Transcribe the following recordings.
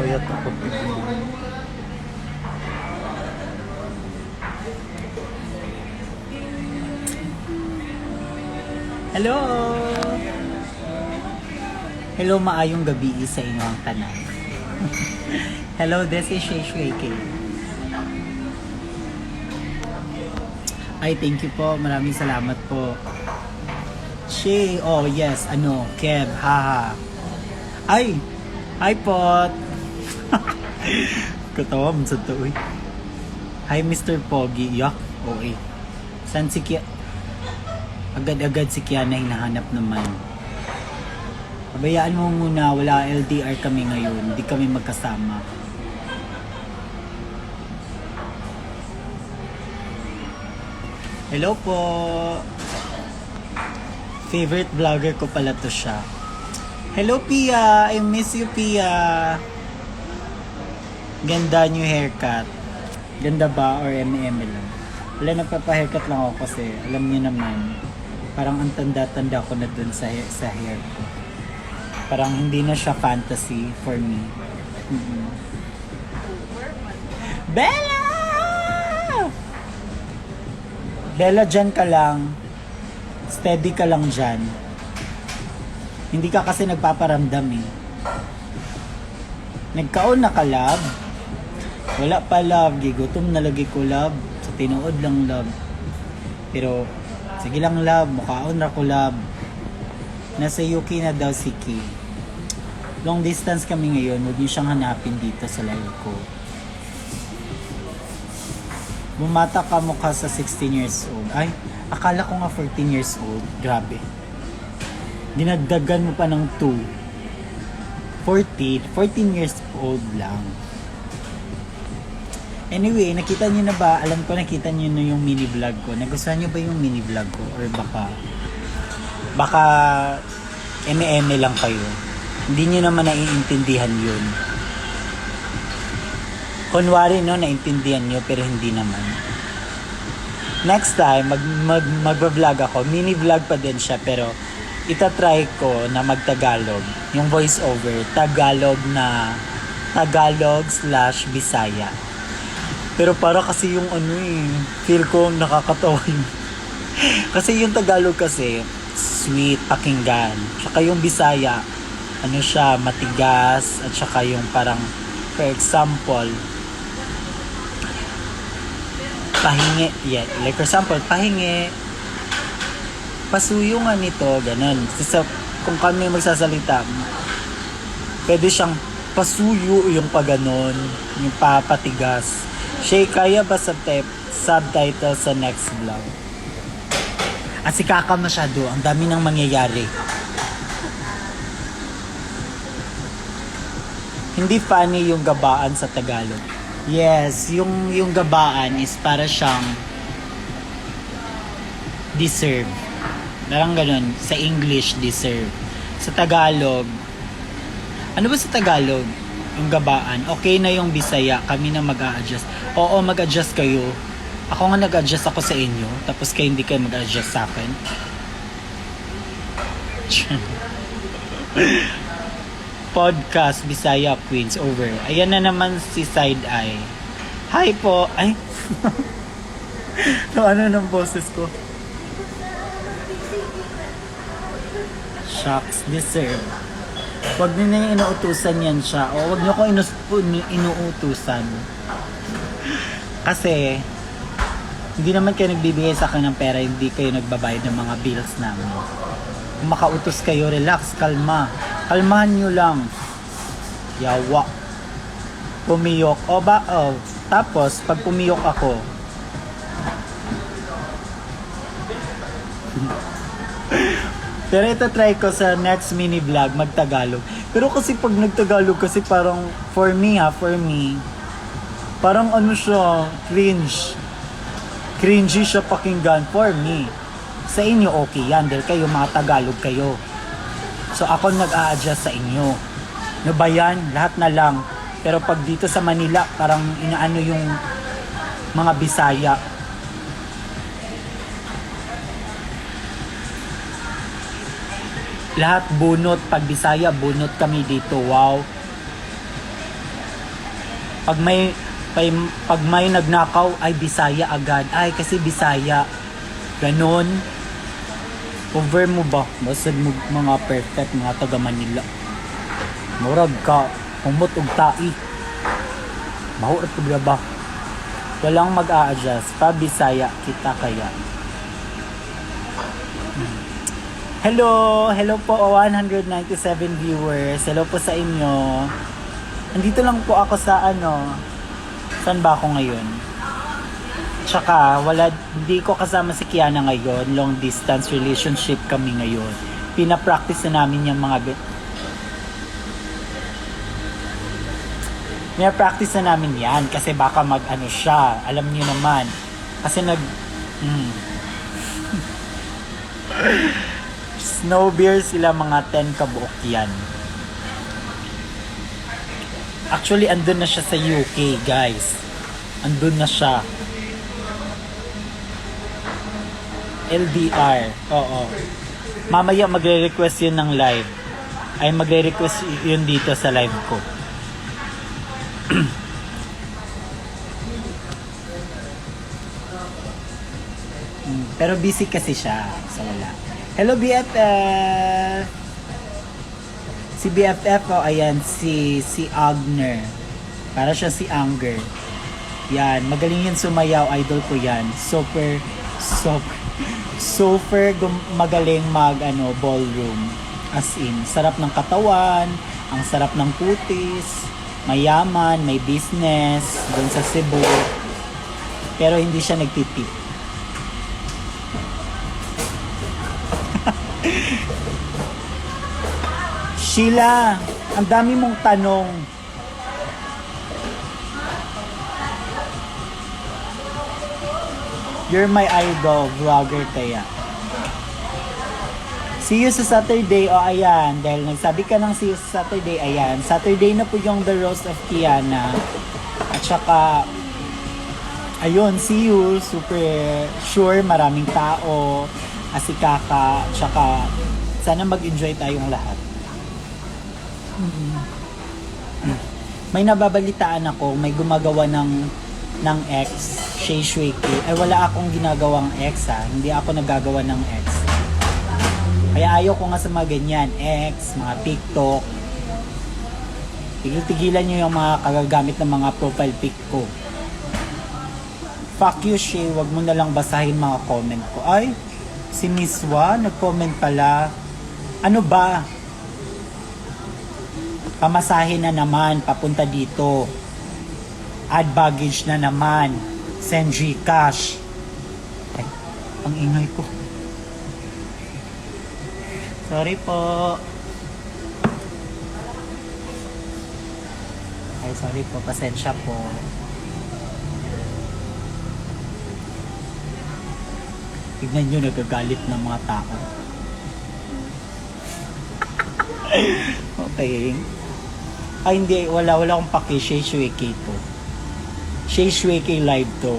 Payat ako tignan. Hello! Hello, maayong gabi sa inyong tanan. Hello, this is Shay Shay K. Ay, thank you po. Maraming salamat po. Shay, oh yes, Kev, haha. Ay! Hi, Pot! Katawa mo sa to, eh. Hi, Mr. Pogi. Yak, okay. San si Kia? Agad-agad si Kiana hinahanap naman. Pabayaan mo muna, wala LDR kami ngayon. Hindi kami magkasama. Hello po! Favorite vlogger ko pala to siya. Hello Pia! I miss you Pia! Ganda new haircut. Ganda ba or eme-eme lang? Wala, nagpapa-haircut lang ako kasi alam niyo naman, parang ang tanda-tanda ko na dun sa hair ko. Parang hindi na siya fantasy for me. Mm-hmm. Bella! Bella, dyan ka lang. Steady ka lang dyan. Hindi ka kasi nagpaparamdam eh. Nagkaon na ka, love? Wala pa, love. Gigutom na lagi ko, love. Sa tinuod lang, love. Pero, sige lang, love. Mukhaon na ko, love. Nasa UK na daw si Ki. Long distance kami ngayon. Huwag niyo siyang hanapin dito sa live ko. Bumata ka mukha sa 16 years old. Ay, akala ko nga 14 years old. Grabe. Dinagdagan mo pa ng 2. 14 years old lang. Anyway, nakita niyo na ba? Alam ko nakita niyo na yung mini vlog ko. Nagustuhan niyo ba yung mini vlog ko? Or baka eme-eme lang kayo. Hindi niyo naman naiintindihan yun. Kunwari, no, naintindihan niyo pero hindi naman. Next time, magbablog ako. Mini vlog pa din siya pero itatry ko na mag-Tagalog. Yung voice over. Tagalog/Bisaya. Pero para kasi yung feel ko nakakatawa yun. Kasi yung Tagalog kasi, sweet, pakinggan. Tsaka yung Bisaya, siya, matigas. At tsaka yung parang, for example, pahingi. Yeah, like for example, pahingi. Pasuyo nga nito, ganun. Kung kami magsasalita, pwede siyang pasuyo yung paganon, yung papatigas. Shay, kaya ba subtitle sa next vlog? At si Kaka masyado, ang dami nang mangyayari. Hindi funny yung gabaan sa Tagalog. Yes, yung gabaan is para siyang deserve. Parang ganun. Sa English, deserve. Sa Tagalog, ano ba sa Tagalog? Yung gabaan. Okay na yung Bisaya. Kami na mag-a-adjust. Oo, mag-adjust kayo. Ako nga nag-adjust ako sa inyo. Tapos kayo hindi kayo mag-adjust sa akin. Podcast Bisaya Queens over. Ayan na naman si Side Eye. Hi po. Ay. No, ano ng boses ko? Shucks, deserve. Huwag nyo na yung inuutusan yan siya. O huwag nyo ko inuutusan. Kasi, hindi naman kayo nagbibigay sa akin ng pera, hindi kayo nagbabayad ng mga bills namin. Kung makautos kayo, relax, kalma. Kalmahan nyo lang. Yawa. Pumiyok. Tapos, pag pumiyok ako, pero ito try ko sa next mini vlog, mag-Tagalog. Pero kasi pag nag-Tagalog, kasi parang, for me, parang siya, cringe. Cringy siya pakinggan for me. Sa inyo, okay yan. Dahil kayo, mga Tagalog kayo. So ako nag-a-adjust sa inyo. No ba yan? Lahat na lang. Pero pag dito sa Manila, parang inaano yung mga Bisaya. Lahat bunot. Pag Bisaya, bunot kami dito. Wow. Pag may pag may nagnakaw, ay Bisaya agad. Ay, kasi Bisaya. Ganon. Over mo ba? Basad mo mga perfect, mga taga Manila. Murag ka, humot og tai. Mahurot ko ba? Walang mag-a-adjust. Pa Bisaya kita kaya. Hello! Hello po 197 viewers. Hello po sa inyo. Andito lang po ako sa saan ba ako ngayon? Tsaka hindi ko kasama si Kiana ngayon. Long distance relationship kami ngayon. Pinapractice na namin yung mga Pinapractice na namin yan kasi baka siya. Alam niyo naman. Kasi snow beer sila, mga 10 kabuok yan. Actually, andun na siya sa UK, guys. Andun na siya. LDR. Oo. Mamaya magre-request yun ng live. Ay, magre-request yun dito sa live ko. Pero busy kasi siya. So, wala. Hello, BFF! Si BFF, ayan, si Agner. Para siya si Anger. Yan, magaling yun sumayaw. Idol ko yan. Super magaling ballroom. As in, sarap ng katawan, ang sarap ng putis, mayaman, may business, doon sa Cebu. Pero hindi siya nagtitip. Sheila, ang dami mong tanong. You're my idol, vlogger kaya. See you sa Saturday. Ayan. Dahil nagsabi ka ng see you sa Saturday. Ayan. Saturday na po yung The Roast of Kiana. At saka, ayun, see you. Super sure, maraming tao. Asikaka. At saka, sana mag-enjoy tayong lahat. May nababalitaan ako, may gumagawa ng X, Shay Shuiki. Ay, wala akong ginagawang X Hindi ako nagagawa ng X. Kaya ayaw ko nga sa mga ganyan, X, mga TikTok. Tigil-tigilan nyo yung mga kagagamit ng mga profile pic ko. Fuck you, Shay. Wag mo na lang basahin mga comment ko. Ay, si Miswa, nag-comment pala. Ano ba? Pamasahin na naman, papunta dito. Add baggage na naman. Send Gcash. Ay, ang ingay ko. Sorry po. Ay, sorry po. Pasensya po. Tignan nyo, nagagalit ng mga tao. Okay. Ay, hindi. Wala akong paki. Shay Shuiki to. Shay Shuiki live to.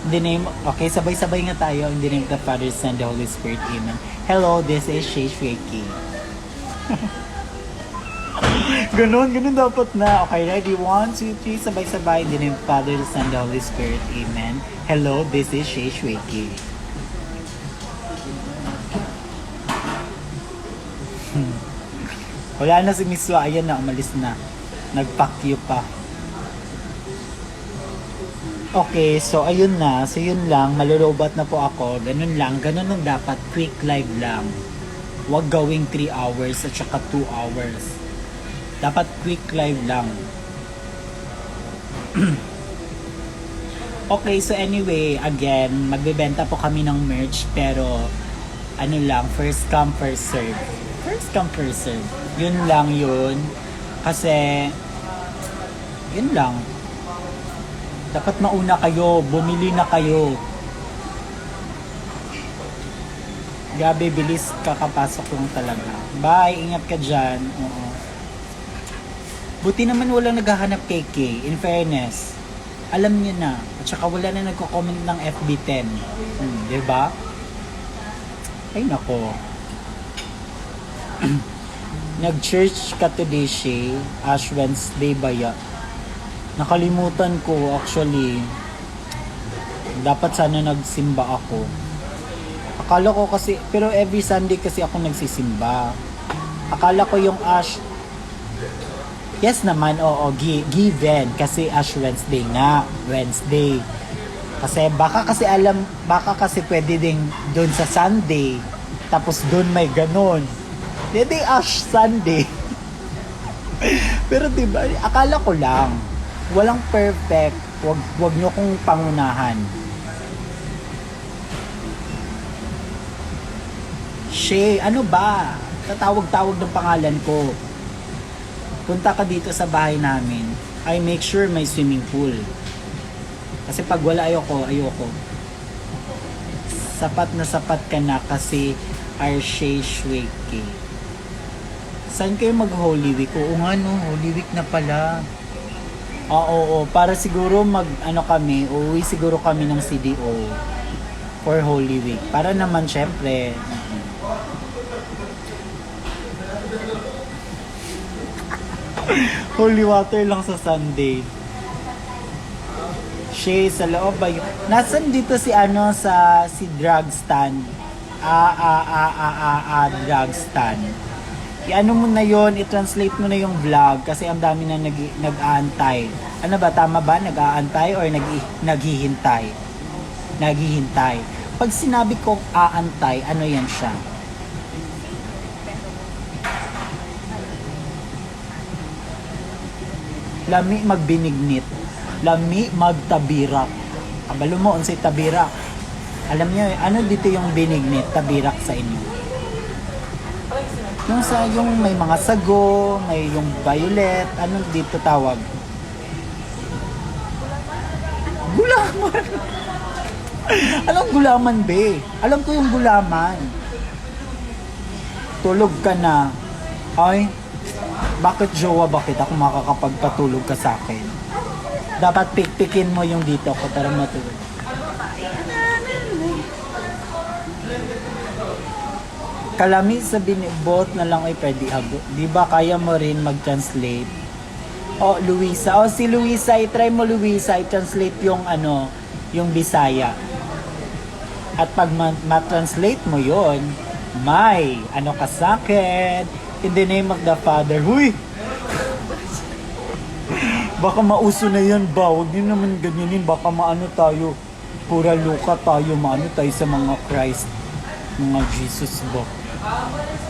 In the name, okay, sabay-sabay nga tayo. In the name of the Father, Son, the Holy Spirit. Amen. Hello, this is Shay Shuiki. Ganun dapat na. Okay, ready? 1, 2, 3, sabay-sabay. In the name of the Father, Son, the Holy Spirit. Amen. Hello, this is Shay Shuiki. Wala na si Miswa. Ayan na, umalis na. Nag-pack pa. Okay, so ayun na. So yun lang. Malulobat na po ako. Ganun lang. Ganun ang dapat. Quick live lang. Huwag gawing 3 hours at saka 2 hours. Dapat quick live lang. Okay, so anyway, again, magbebenta po kami ng merch. Pero, first come, first serve. First come, first serve. Yun lang yun. Kasi, yun lang. Dapat mauna kayo, bumili na kayo. Gabi, bilis kakapasok lang talaga. Bye, ingat ka dyan. Oo. Buti naman walang naghahanap kay Kay. In fairness, alam niyo na. At saka wala na nagko-comment ng FB10. Diba? Ay nako. Nag-church ka today, Shay. Ash Wednesday ba ya? Nakalimutan ko actually. Dapat sana nagsimba ako. Akala ko kasi, pero every Sunday kasi ako nagsisimba. Akala ko yung Ash, yes naman, oo, given. Kasi Ash Wednesday nga, Wednesday. Kasi baka kasi pwede ding doon sa Sunday. Tapos doon may ganon. Hindi Ash Sunday. Pero diba, akala ko lang, walang perfect. Wag nyo kong pangunahan. Shay, ano ba? Tatawag-tawag ng pangalan ko. Punta ka dito sa bahay namin. I make sure may swimming pool. Kasi pag wala ayoko. Sapat na sapat ka na kasi Arshay Shweke. Saan kayo mag-Holy Week? Oo nga no, Holy Week na pala. Oo, para siguro uuwi siguro kami ng CDO for Holy Week. Para naman syempre, holy water lang sa Sunday. Shay, sa loob ba yun? Nasaan dito si drug stand? Drug stand. I-ano mo na yon, i-translate mo na yung vlog kasi ang dami na nag-aantay. Ano ba, tama ba? Nag-aantay or naghihintay? Naghihintay. Pag sinabi kong aantay, ano yan siya? Lami magbinignit. Lami magtabirak. Kabalo mo, unsay tabirak. Alam niyo, ano dito yung binignit, tabirak sa inyo? Yung may mga sago, may yung violet, anong dito tawag? Gulaman! Anong gulaman, be? Alam ko yung gulaman. Tulog ka na. Ay, bakit jowa? Bakit ako makakapagpatulog ka sa akin? Dapat pikpikin mo yung dito ko para matulog. Kalami sa binibot na lang ay pwede abo. Di ba kaya mo rin mag-translate? Luisa. Si Luisa, i-try mo Luisa, i-translate yung yung Bisaya. At pag ma-translate mo yon, may ka sa akin, in the name of the Father. Huy! Baka mauso na yan ba? Huwag nyo naman ganyanin. Baka tayo. Pura luka tayo. Tayo sa mga Christ. Mga Jesus ba?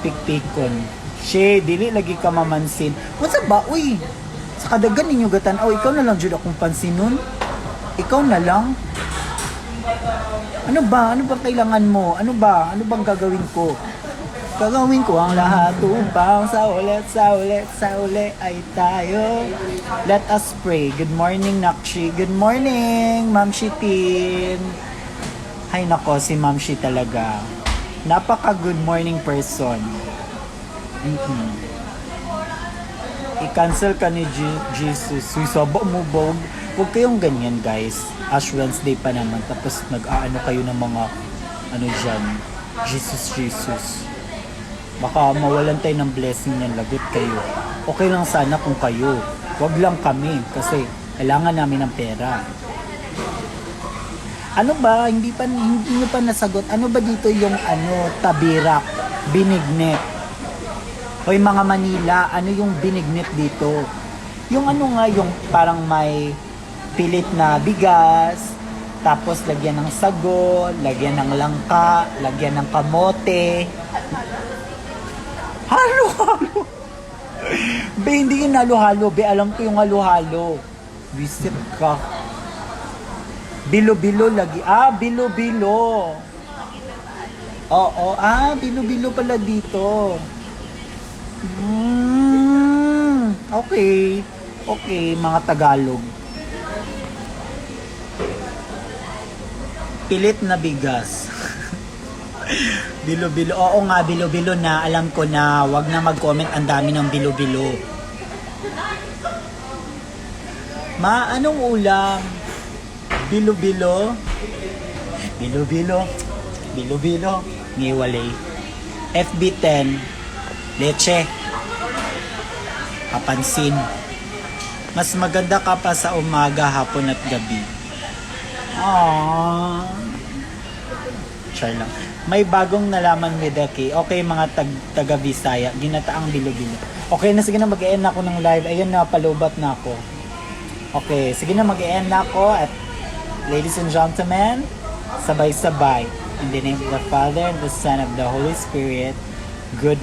Pikpikon. Shay, dili lagi ka mamansin. What's ba? Uy! Sa kadagan ninyo gatanaw, ikaw na lang jud akong pansinon. Ikaw na lang. Ano ba? Ano bang kailangan mo? Ano bang gagawin ko? Gagawin ko ang lahat upang sa ulit ay tayo. Let us pray. Good morning, Nakshi. Good morning, Ma'am Shitin. Hay nako, si Ma'am Shi talaga. Napaka good morning person. I-cancel ka ni Jesus. Saba mo ba? Huwag kayong ganyan, guys. Ash Wednesday pa naman. Tapos nag-aano kayo ng mga dyan. Jesus. Baka mawalan tayo ng blessing niyan, lagot kayo. Okay lang sana kung kayo. Wag lang kami kasi kailangan namin ng pera. Ano ba? Hindi nyo pa nasagot. Ano ba dito yung tabirak, binignet? Hoy mga Manila, ano yung binignet dito? Yung yung parang may pilit na bigas, tapos lagyan ng sago, lagyan ng langka, lagyan ng kamote. Halo-halo. Be, hindi yung halo-halo. Be, alam ko yung halo-halo. Visit ka. Bilo-bilo lagi. Bilo-bilo. Oo, bilo-bilo pala dito. Okay. Okay, mga Tagalog. Pilit na bigas. Bilo-bilo. Oo nga, bilo-bilo na. Alam ko na. Wag na mag-comment. Ang dami ng bilo-bilo. Anong ulam? Bilo-bilo. Bilo-bilo. Bilo-bilo. Ngiwalay. FB10. Leche. Papansin. Mas maganda ka pa sa umaga, hapon at gabi. Aww. Char lang. May bagong nalaman ni Deki. Okay, mga taga Bisaya, ginataang bilo-bilo. Okay na, sige na, mag-e-end na ako ng live. Ayun na, palubat na ako. Okay, sige na, mag-e-end na ako. At ladies and gentlemen, sabay-sabay. In the name of the Father, and the Son, of the Holy Spirit, good